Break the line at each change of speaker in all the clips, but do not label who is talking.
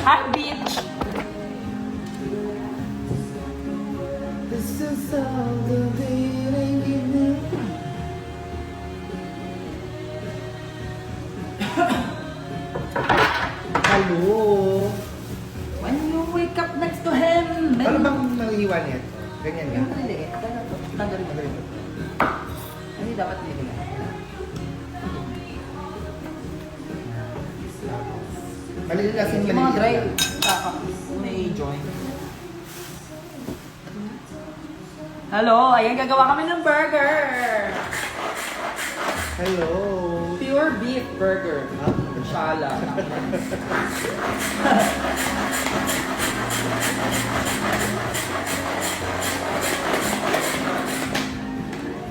Hi, bitch!
This is all the feeling you need. Hello?
When you wake up next to him,
Ano bang naiiwan yan? Ganyan nga.
Yung maliliit, tanggalin mo. Hindi dapat nililiit.
Maliliit kasi
Yung mga dry,
maliliit.
may joint. Hello, ayan gagawa kami ng burger.
Hello?
Pure beef burger. Shala.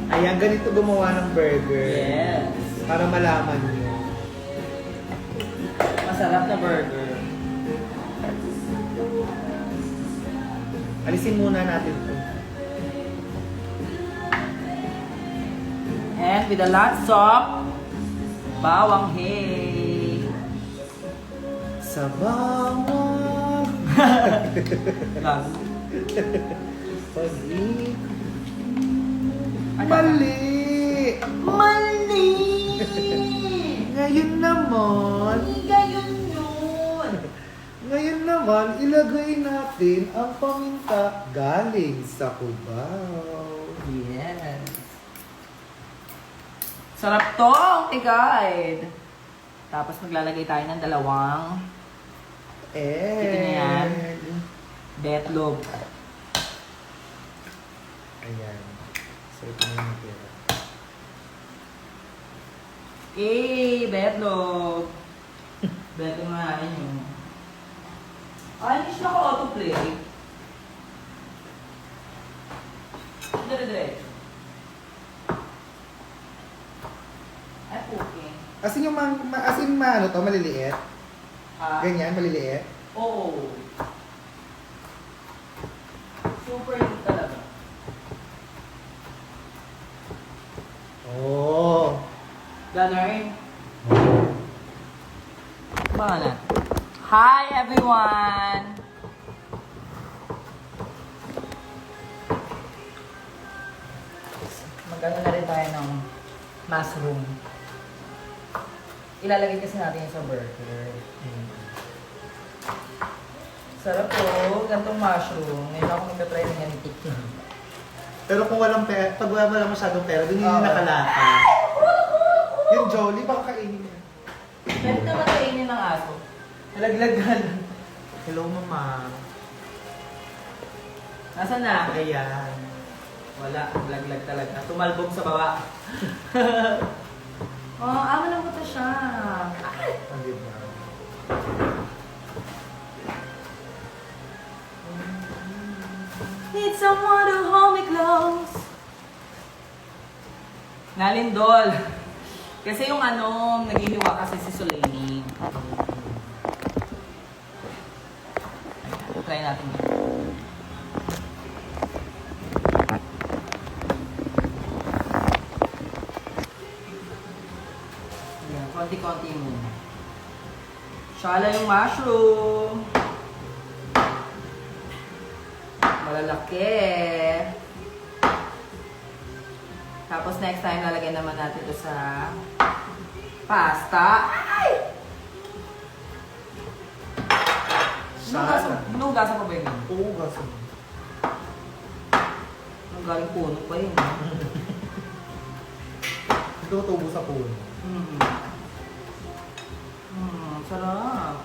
Ayan, ganito gumawa ng burger.
Yes.
Para malaman nyo.
Masarap na burger.
Alisin muna natin ito.
And with a lots of bawang hay.
Sa bawang
Gago.
pag-ibig.
Ano?
Mali!
Mali!
Ngayon naman,
Gayon yun!
ngayon naman, ilagay natin ang paminta galing sa Cubao.
Yes. Sarap to, guide. Tapos maglalagay tayo ng dalawang Ito na yan. betlog.
Ayan. So, ito na yung pera.
Betlog. Betlog na natin yun. Ay, hindi siya naka-autoplay. Dire-diretso. Ay, okay.
As in yung ano to, maliliit.
Ah,
Ganyan, maliliit.
oo. Super yun talaga.
Oh.
Ganun. Baka na. Hi, everyone! Mag-ano na rin tayo ng mushroom. Ilalagay kasi natin yun sa burger. Sarap po, gantong mushroom. Ngayon ako mag-try ng ganitip.
Pero kung walang pera, pag wala masyadong pera, dun yung
Oo.
nakalata. Yung Jolie, baka kainin niya.
Pwede naman kainin ng aso. Nalaglagan.
Hello, mama.
Nasaan na?
Ayan.
Wala, laglag talaga. Tumalbog sa baba. Oh, aman ang buta siya.
Ang diba?
Need someone to hold me close. Nalindol. Kasi yung ano, naghihiwa kasi si Sulaini. Try natin yun. Ayan, konti-konti muna. Shala yung mushroom. Malalaki. Tapos next time, lalagyan naman natin ito sa pasta. Ay! Binugasan pa ba yun?
Oo, gaso.
Ang galing puno pa yun.
Ito tubo sa puno.
Sarap.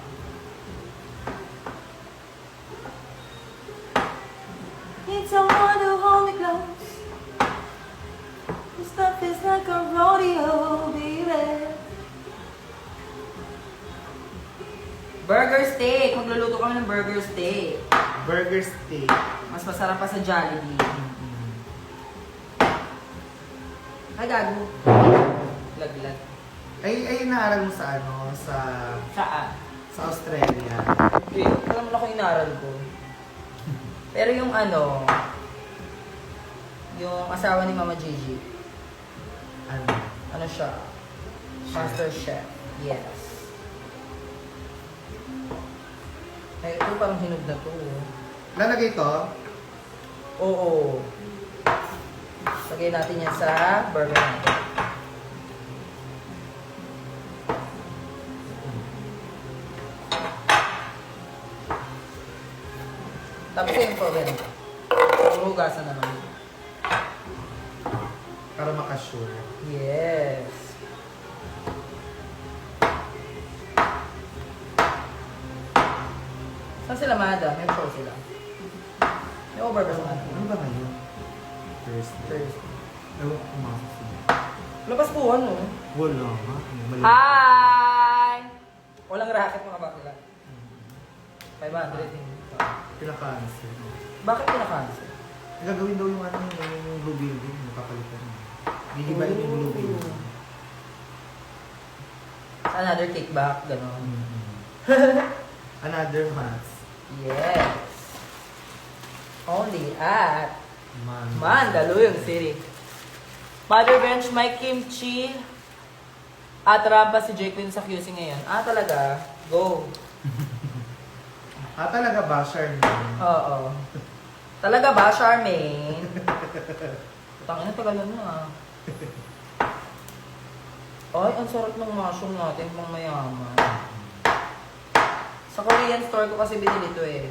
Need someone to hold me close. This stuff is like a rodeo, baby. Burger steak. Magluluto kami ng burger steak.
Burger steak.
Mas masarap pa sa Jollibee. Ay, gago. Laglag.
Ay, naaral mo sa ano,
Saan?
sa Australia.
Okay, alam mo na kung inaral ko. Pero yung ano, yung asawa ni Mama Gigi,
Ano?
ano siya? Master Chef. Yes.
Ito parang hinog na to.
Lalagay ito.
Oo. Lagay natin yan sa burger natin. Tapos yung problem. Hugasan na naman.
Para makasure.
Yes. Saan sila, Mada? May show sila. May over ba sa Mada?
Ano ba ngayon? Thursday.
Thursday.
Ewan ko pumasok sila.
Labas po, ano?
Wala nga. Mali.
Hi! Walang racket mga bakla. 500.
Pinaka-cancel.
Bakit pinakansel?
Gagawin daw yung ano, yung blue building. Napapalitan mo. Gigibayin yung blue building.
Another kickback, gano'n.
Another month.
Yes. Only at
Man.
Mandaluyong City. Mother Bench, may kimchi. At rampa si Jacqueline sa QC ngayon. Ah, talaga? Go.
Ah, talaga ba, Charmaine?
Oo. Talaga ba, Charmaine? Tangina, tagal na. Ay, ang sarap ng mushroom natin, pang mayaman. Sa Korean store ko kasi binili ito eh.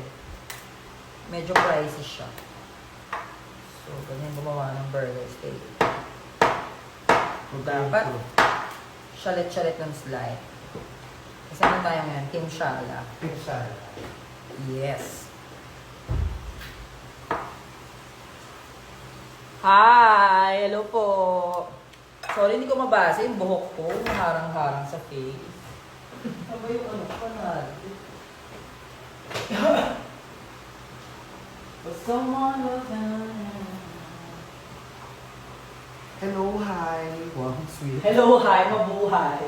Medyo pricey siya. So, ganyan gumawa ng burger steak. Dapat, shalit-shalit ng slide. Kasi ano tayo ngayon? Team Shala.
Pinsan.
Yes. Hi! Hello po! Sorry, hindi ko mabasa yung buhok ko. Harang-harang sa face. Ano ba yung ano ko na? But someone will
Hello, hi. Wow, sweet.
Hello, hi! Mabuhay!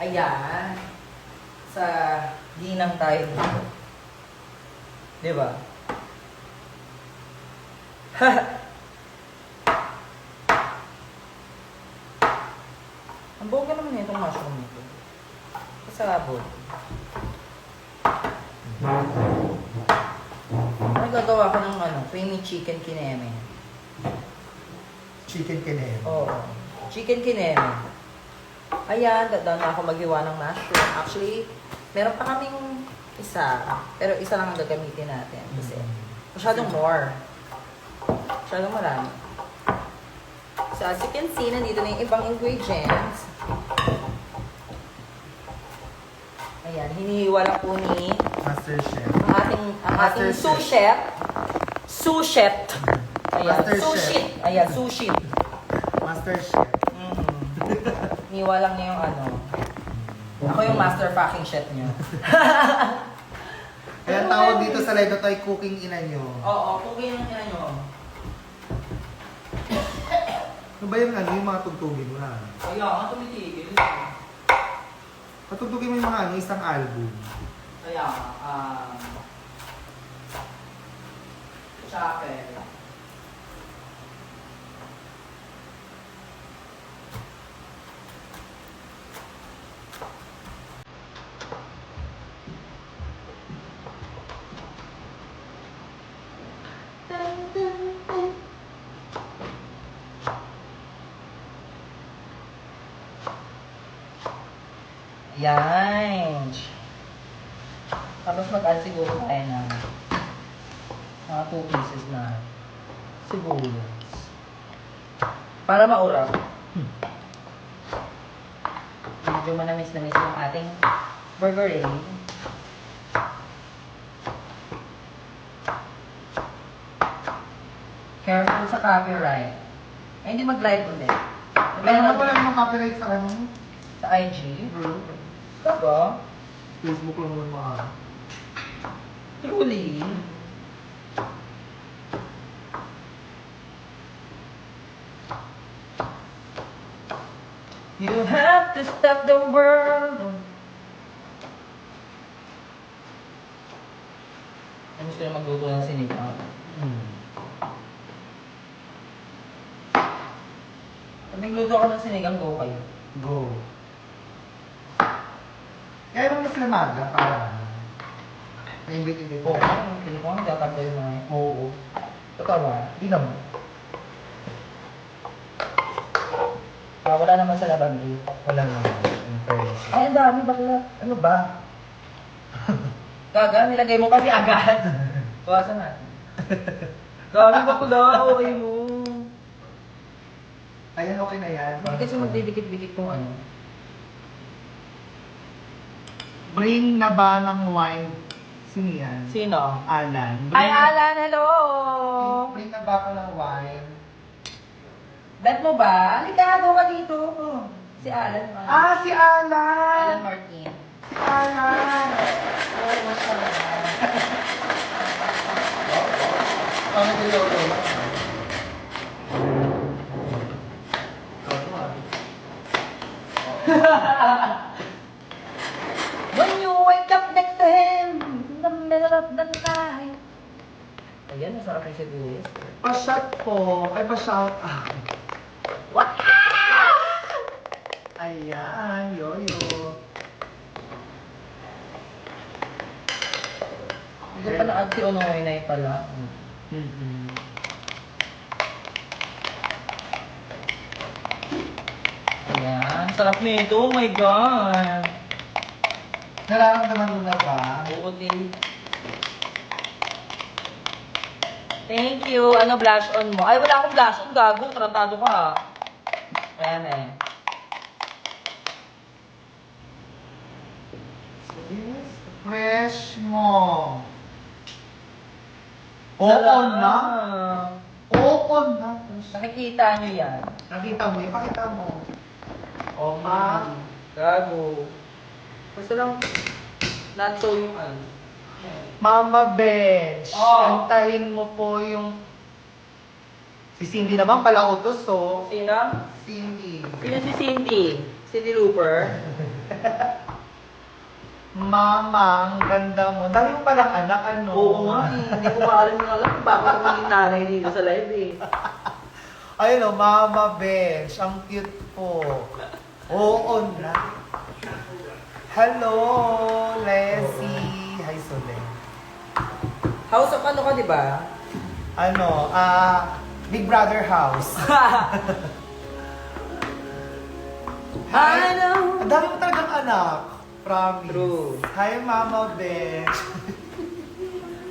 Ayan. Sa ginang tayo dito. Diba? Ang bongga naman itong mushroom nito. Kasabot. Nagagawa ko ng creamy chicken kineme.
Chicken kineme.
Oo. Chicken kineme. Ayan, dadaan na ako maghiwa ng mushroom. Actually, meron pa kaming isa. Pero isa lang ang gagamitin natin. Kasi masyadong more. Masyadong marami. So, as you can see, nandito na yung ibang ingredients. Ayan, hinihiwa lang po ni
Master Chef.
ang
Master
ating
Chef.
sous chef. Sous chef. Ayan,
Master
sushi.
Chef.
Ayan, sushi.
Master Chef.
Hinihiwa lang niya yung Ako yung master fucking chef niyo.
Kaya tawag dito sa live na to ay cooking ina nyo.
Oo, cooking yung ina nyo.
Ano ba yung yung mga tugtugin mo na?
Kaya nga tumitigil.
Patugtugin mo yung mga isang album.
Kaya chapel. Yan. Tapos mag-add siguro tayo ng mga 2 pieces na sibuyas. Para maurap. Medyo manamis-namis yung ating burger eh. Careful sa copyright. Ay, hindi mag-live ulit.
Alam naman wala namang copyright sa ano.
Sa IG? Diba?
Facebook lang naman maaari.
Truly. You have to stop the world. Ano gusto na magluto ng sinigang? Pag nagluto ako ng sinigang, go kayo.
Go. Kaya naman mas lamaga para naimbit-imbit.
Oo, hindi ko nga tatanda yung mga.
Oo.
Totoo.
Di naman.
Wala naman sa laban eh.
Wala naman. In fairness.
Ay, ang dami bakla.
Ano ba?
Gaga, nilagay mo kasi agad. Bawasan natin. Dami bakla, okay mo.
Ayan, okay na yan.
Hindi kasi magdidikit-dikit kung ano.
Bring na ba ng wine? Sino yan?
Sino?
Alan.
Ay, Alan, hello!
Bring na ba ako ng wine?
Bet mo ba? Alikado ka dito. Si Alan.
Ah, si Alan!
Alan Martin.
Si Alan!
Oh, mashallah.
Ano yung lolo?
When you wake up next to him, in the middle of the night. Ayan, masarap yung sibuyas.
Pa-shot po. Ay, pa-shout out.
What?
Ayan, yoyo.
Hindi pa na si Onoy na yun pala.
Mm-hmm.
Ayan, sarap nito. Oh my God.
Nararamdaman mo na ba?
Oo din. Thank you. Ano blush on mo? Ay, wala akong blush on. Gago. Tratado ka. Ayan eh.
Yes. Fresh mo. Oo na. Oo na.
Nakikita nyo yan.
Nakita mo, ipakita mo.
Oh,
Ah.
Gago. Basta lang, not show yung ano.
Mama Bench,
Oh.
antahin mo po yung... Si Cindy naman pala utos, oh.
Sino?
Cindy.
Sino si Cindy? Cindy Looper?
Mama, ang ganda mo. Dami mo palang anak, ano?
Oo nga eh. Hindi ko maalam yung alam. Baka maging nanay dito sa live eh.
Ayun, oh, Mama Bench. Ang cute po. Oo na. Hello, Leslie. Hi, Solen.
House of ano ka, di ba?
Ano, Big Brother House.
I know.
Ang dami mo talagang anak. Promise.
True.
Hi, Mama Bench.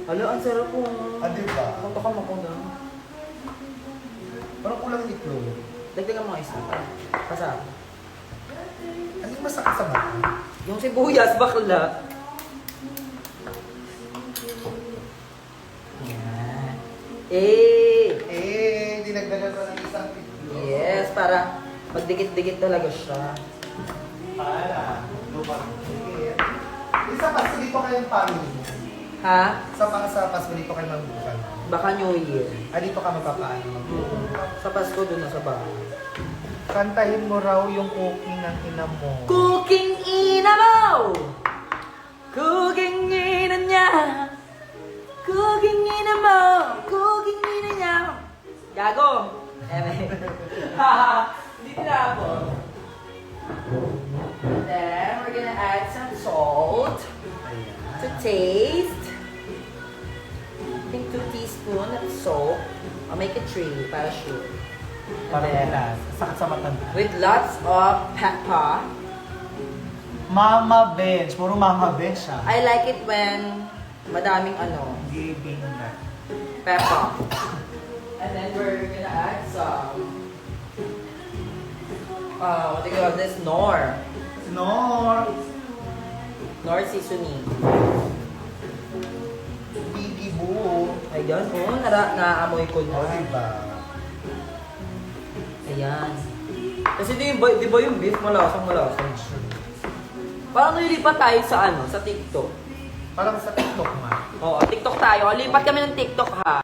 Alo, ang sarap po.
Diba?
Punta ka mo na.
Parang kulang yung itlog.
Dagdagan mo isa. Pasap.
Ano yung masakit sa mata?
Yung sibuyas, bakla. Yan.
Dinagdagan ko ng isang itlog.
Yes, para magdikit-dikit talaga siya.
Para. Lumagdikit. Isa Pasko dito kayong family mo.
Ha?
Sa Pasko dito kayo magbukan.
Baka New Year.
Dito ka magpapaano.
Sa Pasko doon na sa bahay.
Kantahin mo raw yung cooking ng ina mo.
Cooking ina mo! Cooking ina niya! Cooking ina mo! Cooking ina niya! Gago! Eme. Hindi nila ako. Then, we're gonna add some salt to taste. I think 2 teaspoons of salt. I'll make it 3 para sure.
Parehas. Sakit sa mata.
With lots of pepper.
Mama Bench. Puro Mama Bench ah.
I like it when madaming ano,
Giving that.
pepper. And then we're gonna add some, what do you call this? Nor seasoning.
Bibibu.
Ayan, oh, naamoy ko
O,
na.
diba?
Ayan. Kasi di ba yung beef malasang. Parang nilipat tayo sa ano, sa TikTok.
Parang sa TikTok nga.
Oo, TikTok tayo. Lipat kami ng TikTok ha.